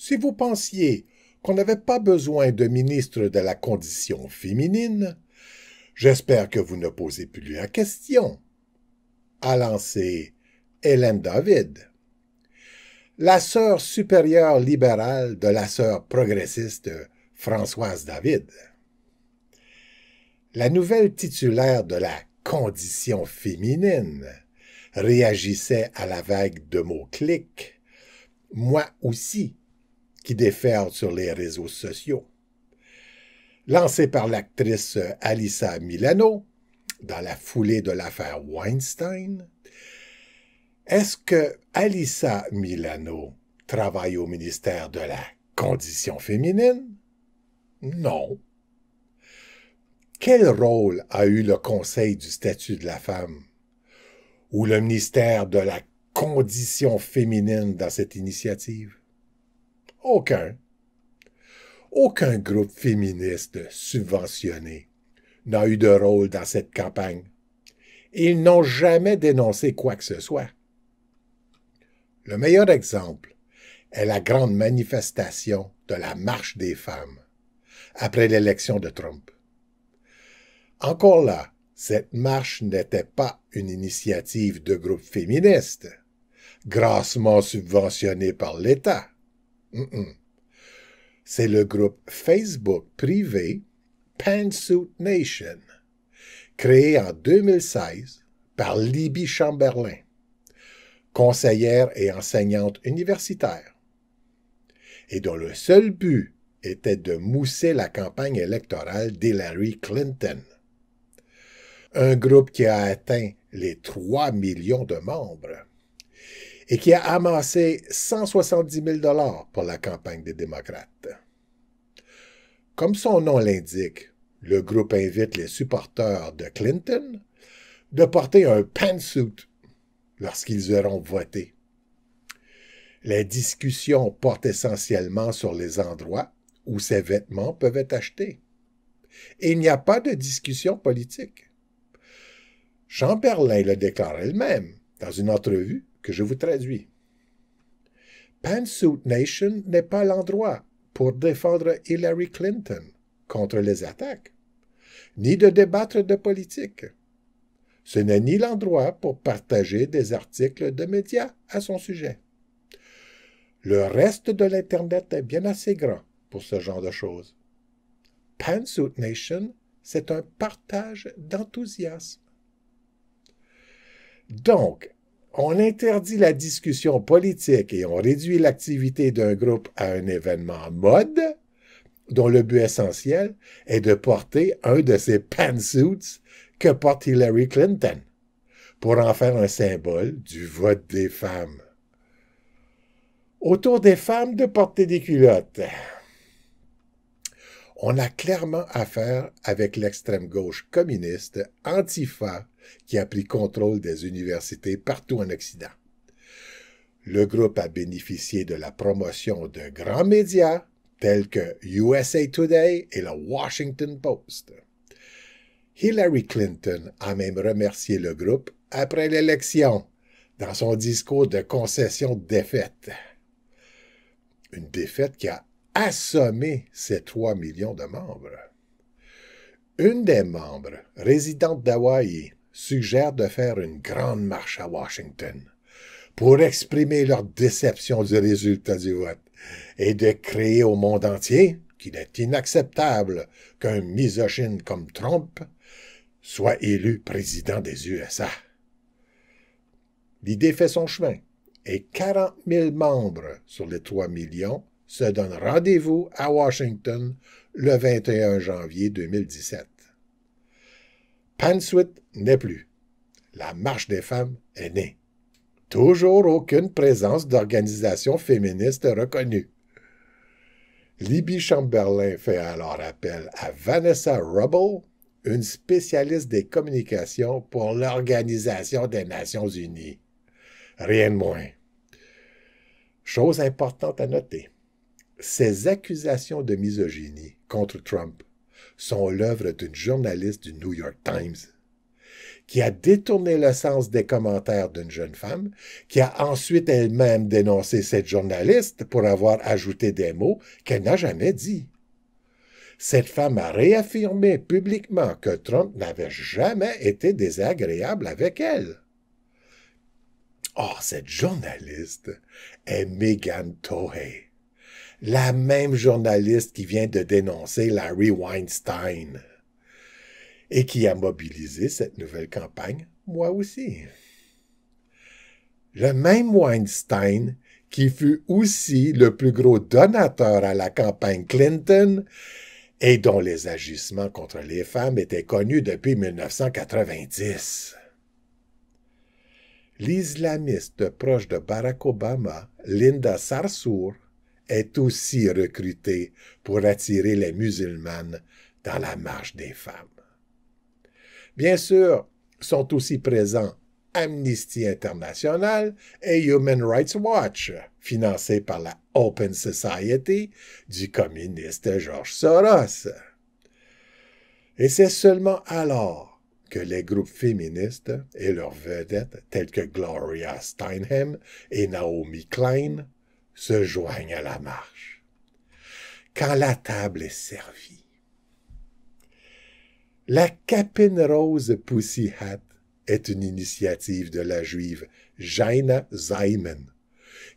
Si vous pensiez qu'on n'avait pas besoin de ministre de la condition féminine, j'espère que vous ne posez plus la question, a lancé Hélène David, la sœur supérieure libérale de la sœur progressiste Françoise David. La nouvelle titulaire de la condition féminine réagissait à la vague de mots-clics « moi aussi » qui déferlent sur les réseaux sociaux. Lancée par l'actrice Alyssa Milano dans la foulée de l'affaire Weinstein, est-ce que Alyssa Milano travaille au ministère de la Condition féminine? Non. Quel rôle a eu le Conseil du statut de la femme ou le ministère de la Condition féminine dans cette initiative? Aucun. Aucun groupe féministe subventionné n'a eu de rôle dans cette campagne. Ils n'ont jamais dénoncé quoi que ce soit. Le meilleur exemple est la grande manifestation de la marche des femmes après l'élection de Trump. Encore là, cette marche n'était pas une initiative de groupe féministe, grassement subventionnée par l'État. C'est le groupe Facebook privé Pantsuit Nation, créé en 2016 par Libby Chamberlain, conseillère et enseignante universitaire, et dont le seul but était de mousser la campagne électorale d'Hillary Clinton. Un groupe qui a atteint les 3 millions de membres et qui a amassé 170 000 $ pour la campagne des démocrates. Comme son nom l'indique, le groupe invite les supporters de Clinton de porter un pantsuit lorsqu'ils auront voté. Les discussions portent essentiellement sur les endroits où ces vêtements peuvent être achetés. Et il n'y a pas de discussion politique. Chamberlain le déclare elle-même dans une entrevue que je vous traduis. Pantsuit Nation n'est pas l'endroit pour défendre Hillary Clinton contre les attaques, ni de débattre de politique. Ce n'est ni l'endroit pour partager des articles de médias à son sujet. Le reste de l'Internet est bien assez grand pour ce genre de choses. Pantsuit Nation, c'est un partage d'enthousiasme. Donc, on interdit la discussion politique et on réduit l'activité d'un groupe à un événement mode dont le but essentiel est de porter un de ces pantsuits que porte Hillary Clinton pour en faire un symbole du vote des femmes. Autour des femmes de porter des culottes. On a clairement affaire avec l'extrême gauche communiste Antifa qui a pris contrôle des universités partout en Occident. Le groupe a bénéficié de la promotion de grands médias tels que USA Today et le Washington Post. Hillary Clinton a même remercié le groupe après l'élection dans son discours de concession de défaite. Une défaite qui a assommé ses 3 millions de membres. Une des membres, résidente d'Hawaï, suggère de faire une grande marche à Washington pour exprimer leur déception du résultat du vote et de créer au monde entier qu'il est inacceptable qu'un misogyne comme Trump soit élu président des USA. L'idée fait son chemin et 40 000 membres sur les 3 millions se donnent rendez-vous à Washington le 21 janvier 2017. Pantsuit n'est plus. La marche des femmes est née. Toujours aucune présence d'organisation féministe reconnue. Libby Chamberlain fait alors appel à Vanessa Rubble, une spécialiste des communications pour l'Organisation des Nations Unies. Rien de moins. Chose importante à noter, ces accusations de misogynie contre Trump sont l'œuvre d'une journaliste du New York Times qui a détourné le sens des commentaires d'une jeune femme, qui a ensuite elle-même dénoncé cette journaliste pour avoir ajouté des mots qu'elle n'a jamais dit. Cette femme a réaffirmé publiquement que Trump n'avait jamais été désagréable avec elle. Or, cette journaliste est Megan Tohey, la même journaliste qui vient de dénoncer Larry Weinstein et qui a mobilisé cette nouvelle campagne, moi aussi. Le même Weinstein qui fut aussi le plus gros donateur à la campagne Clinton et dont les agissements contre les femmes étaient connus depuis 1990. L'islamiste proche de Barack Obama, Linda Sarsour, est aussi recrutée pour attirer les musulmanes dans la marche des femmes. Bien sûr, sont aussi présents Amnesty International et Human Rights Watch, financés par la Open Society du communiste George Soros. Et c'est seulement alors que les groupes féministes et leurs vedettes telles que Gloria Steinem et Naomi Klein se joignent à la marche. Quand la table est servie. La Capine Rose Pussy Hat est une initiative de la juive Jaina Zeiman,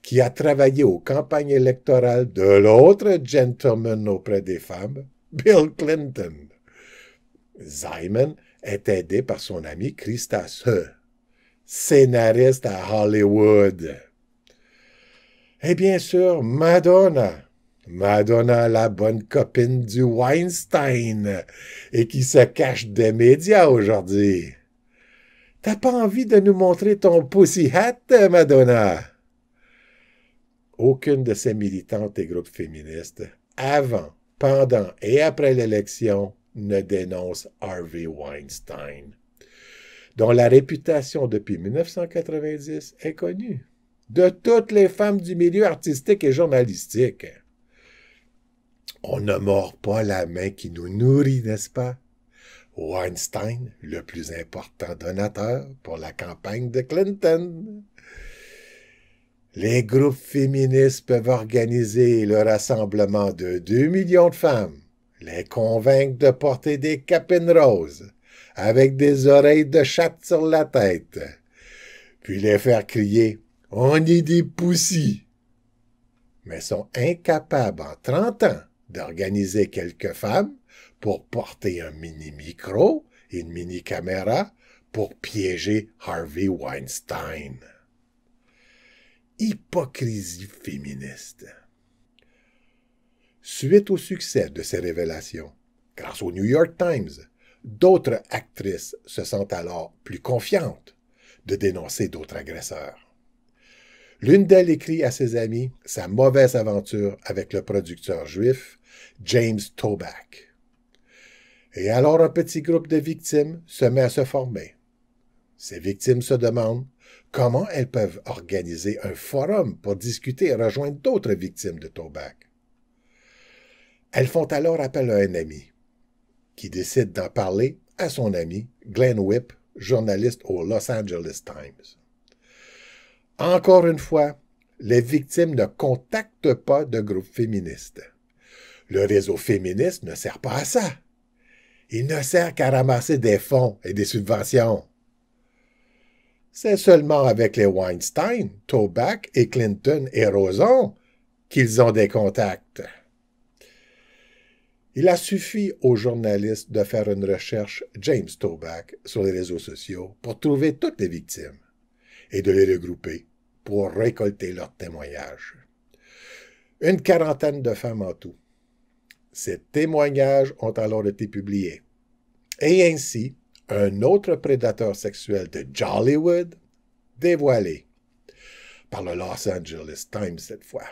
qui a travaillé aux campagnes électorales de l'autre gentleman auprès des femmes, Bill Clinton. Zeiman est aidée par son ami Krista Sue, scénariste à Hollywood. Et bien sûr, Madonna, la bonne copine du Weinstein et qui se cache des médias aujourd'hui. T'as pas envie de nous montrer ton pussy hat, Madonna? Aucune de ces militantes et groupes féministes, avant, pendant et après l'élection, ne dénonce Harvey Weinstein, dont la réputation depuis 1990 est connue de toutes les femmes du milieu artistique et journalistique. On ne mord pas la main qui nous nourrit, n'est-ce pas? Weinstein, le plus important donateur pour la campagne de Clinton. Les groupes féministes peuvent organiser le rassemblement de 2 millions de femmes, les convaincre de porter des capines roses avec des oreilles de chatte sur la tête, puis les faire crier « On est des poussies », mais sont incapables en 30 ans d'organiser quelques femmes pour porter un mini-micro et une mini-caméra pour piéger Harvey Weinstein. Hypocrisie féministe. Suite au succès de ces révélations, grâce au New York Times, d'autres actrices se sentent alors plus confiantes de dénoncer d'autres agresseurs. L'une d'elles écrit à ses amis sa mauvaise aventure avec le producteur juif James Toback. Et alors un petit groupe de victimes se met à se former. Ces victimes se demandent comment elles peuvent organiser un forum pour discuter et rejoindre d'autres victimes de Toback. Elles font alors appel à un ami, qui décide d'en parler à son ami Glenn Whipp, journaliste au Los Angeles Times. Encore une fois, les victimes ne contactent pas de groupe féministe. Le réseau féministe ne sert pas à ça. Il ne sert qu'à ramasser des fonds et des subventions. C'est seulement avec les Weinstein, Toback et Clinton et Rosen qu'ils ont des contacts. Il a suffi aux journalistes de faire une recherche James Toback sur les réseaux sociaux pour trouver toutes les victimes et de les regrouper pour récolter leurs témoignages. Une quarantaine de femmes en tout. Ces témoignages ont alors été publiés. Et ainsi, un autre prédateur sexuel de Jollywood dévoilé par le Los Angeles Times cette fois.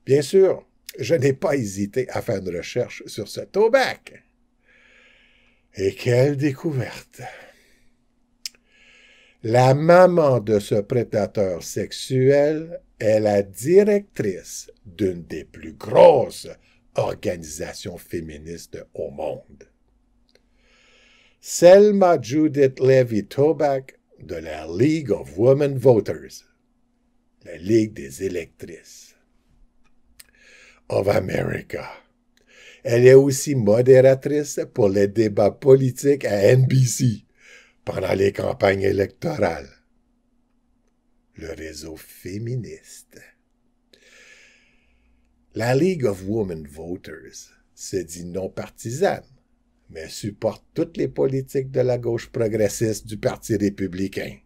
Bien sûr, je n'ai pas hésité à faire une recherche sur ce Toback. Et quelle découverte! La maman de ce prédateur sexuel est la directrice d'une des plus grosses organisations féministes au monde. Selma Judith Levy Toback de la League of Women Voters, la Ligue des électrices of America. Elle est aussi modératrice pour les débats politiques à NBC pendant les campagnes électorales. Le réseau féministe. La League of Women Voters se dit non partisane, mais supporte toutes les politiques de la gauche progressiste du Parti républicain.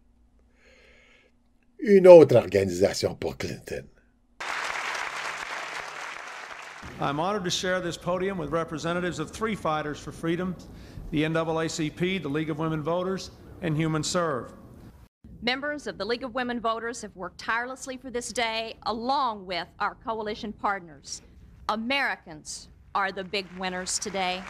Une autre organisation pour Clinton. I'm honored to share this podium with representatives of three fighters for freedom, the NAACP, the League of Women Voters, and Human Serve. Members of the League of Women Voters have worked tirelessly for this day, along with our coalition partners. Americans are the big winners today.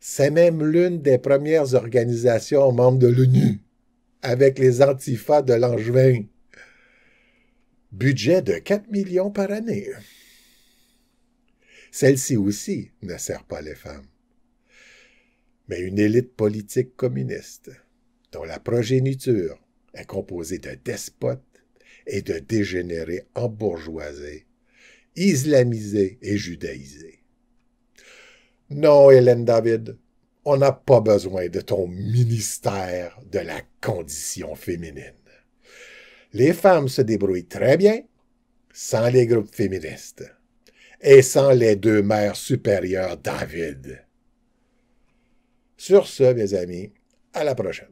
C'est même l'une des premières organisations membres de l'ONU, avec les Antifas de Langevin. Budget de 4 millions par année. Celle-ci aussi ne sert pas les femmes, mais une élite politique communiste, dont la progéniture est composée de despotes et de dégénérés embourgeoisés, islamisés et judaïsés. Non, Hélène David, on n'a pas besoin de ton ministère de la condition féminine. Les femmes se débrouillent très bien sans les groupes féministes et sans les deux mères supérieures David. Sur ce, mes amis, à la prochaine.